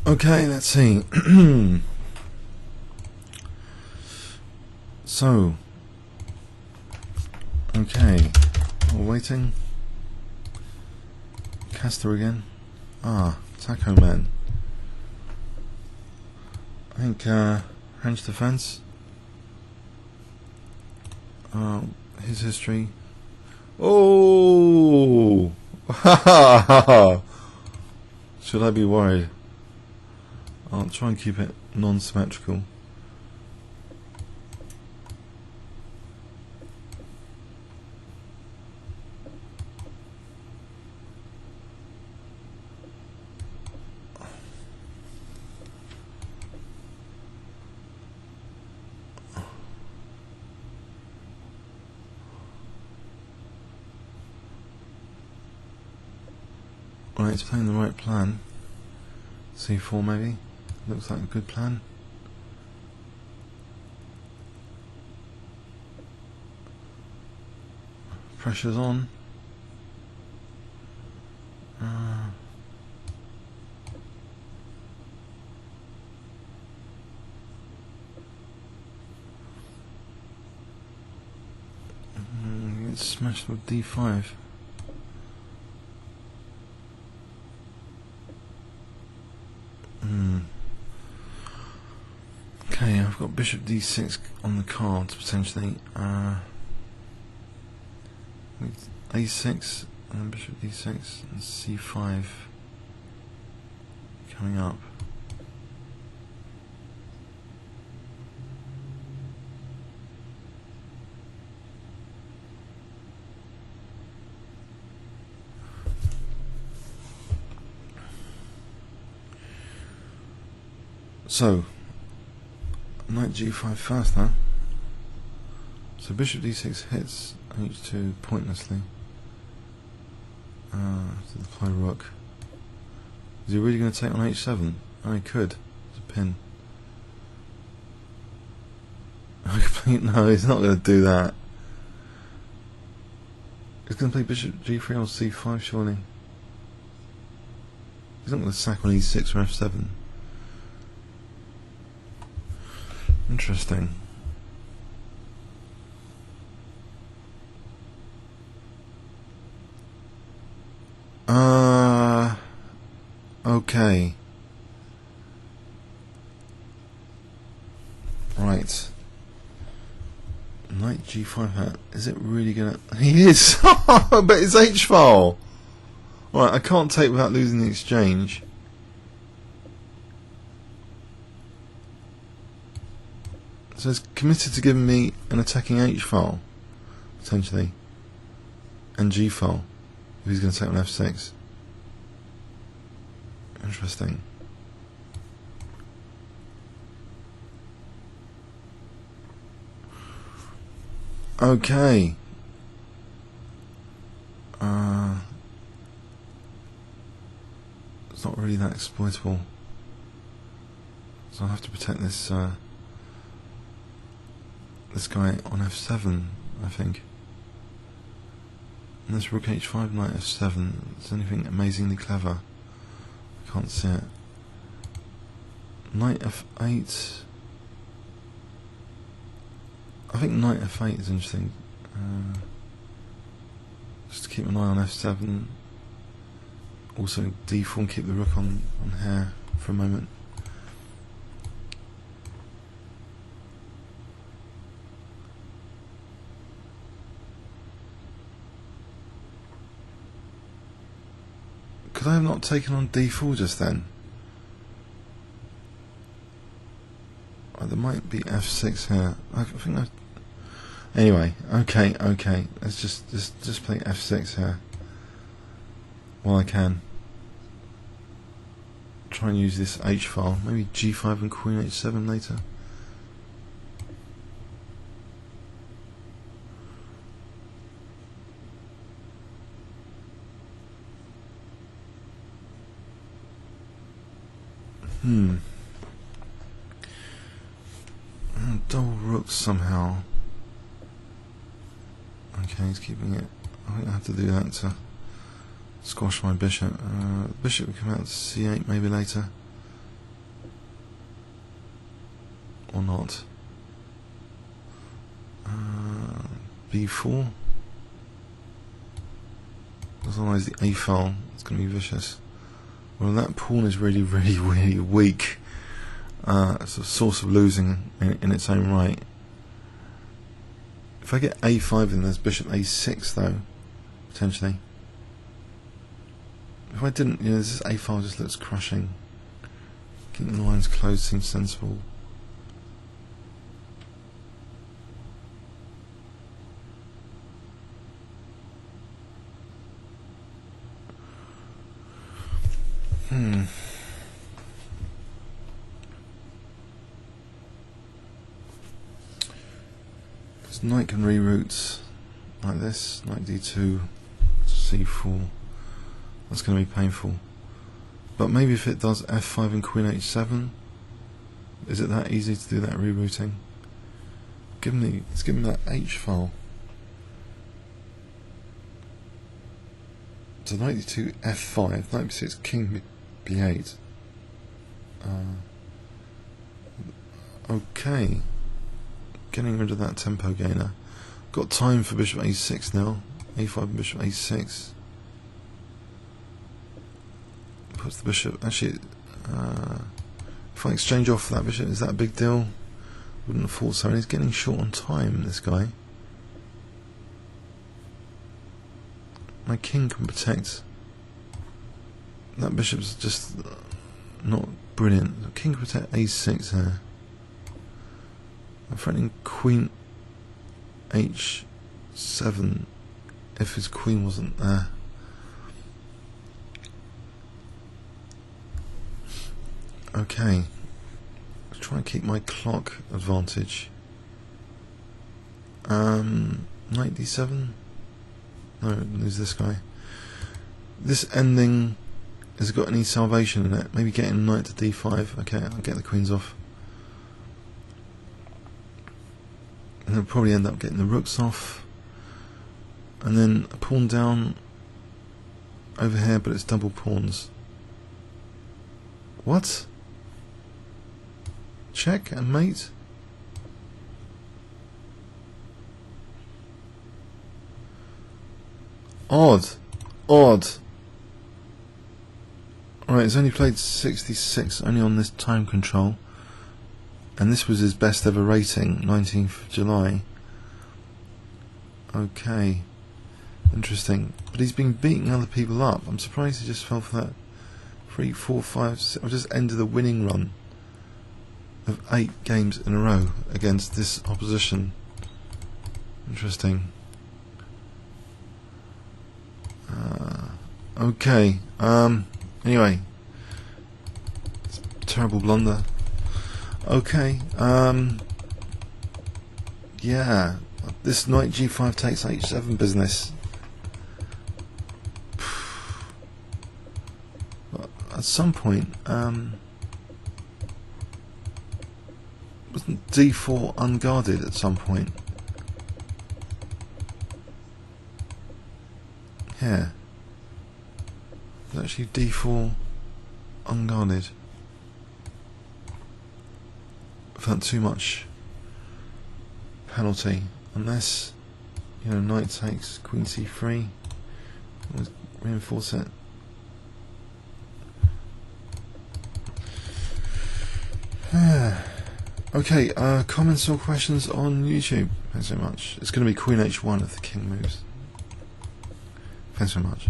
Okay, let's see. So, okay, we're waiting. Caster again. Ah, TacoMan. I think range defense. His history. Oh, should I be worried? I'll try and keep it non-symmetrical. Right, it's playing the right plan. C4 maybe. Looks like a good plan. Pressure's on. It's smashed with D5. Okay, I've got Bishop D6 on the cards potentially. With A6 and then Bishop D6 and C5 coming up. So, knight G5 first now. So Bishop D6 hits H2 pointlessly. To play rook. Is he really going to take on H7? Oh, he could. It's a pin. No, he's not going to do that. He's going to play Bishop G3 or C5 surely. He's not going to sack on E6 or F7. Interesting. Okay. Right. Knight G5 hat. Is it really gonna... He is! But it's H-file! Right, I can't take without losing the exchange. So it's committed to giving me an attacking H-file, potentially, and G-file, if he's going to take on F6. Interesting. Okay. It's not really that exploitable. So I'll have to protect this this guy on F7, I think. And this Rook H5, Knight F7, is anything amazingly clever? I can't see it. Knight F8. I think Knight F8 is interesting. Just to keep an eye on F7. Also D4 and keep the Rook on here for a moment. Could I have not taken on D4 just then? Oh, there might be F6 here. I think I... Anyway, okay. Let's just play F6 here while I can. Try and use this H file. Maybe G5 and Queen H7 later. Double rooks somehow. Okay, he's keeping it. I think I have to do that to squash my bishop. Bishop will come out to C8 maybe later. or not? B4. Otherwise the A file is going to be vicious. Well, that pawn is really weak. It's a source of losing in its own right. If I get A5, then there's bishop A6 though, potentially. If I didn't, this A file just looks crushing. Keeping the lines closed seems sensible. Because knight can reroute like this, knight d2, c4. That's going to be painful. But maybe if it does f5 and queen h7, is it that easy to do that rerouting? Let's give him that h file. So knight d2 f5, knight b6 king b8. Okay, getting rid of that tempo gainer. Got time for bishop a6 now. a5 and bishop a6. Puts the bishop. Actually, if I exchange off that bishop, is that a big deal? Wouldn't have thought so. And he's getting short on time, this guy. My king can protect. That bishop's just not brilliant. King can protect a6 here. I'm threatening queen h7 if his queen wasn't there. Okay, let's try and keep my clock advantage. Knight d7. No, lose this guy. This ending has got any salvation in it? Maybe getting knight to d5. Okay, I'll get the queens off. And I'll probably end up getting the rooks off. And then a pawn down over here, but it's double pawns. What? Check and mate? Odd. Alright, he's only played 66, only on this TimeControl. And this was his best ever rating, 19th of July. Okay. Interesting. But he's been beating other people up. I'm surprised he just fell for that 3, 4, 5, 6. I've just ended the winning run of 8 games in a row against this opposition. Interesting. Okay. Anyway, it's a terrible blunder. Okay. Yeah. This knight g5 takes h7 business. At some point, wasn't d4 unguarded at some point? Yeah. It's actually d4 unguarded. Without too much penalty, unless knight takes queen c3. Let's reinforce it. Okay, comments or questions on YouTube? Thanks so much. It's going to be queen h1 if the king moves. Thanks so much.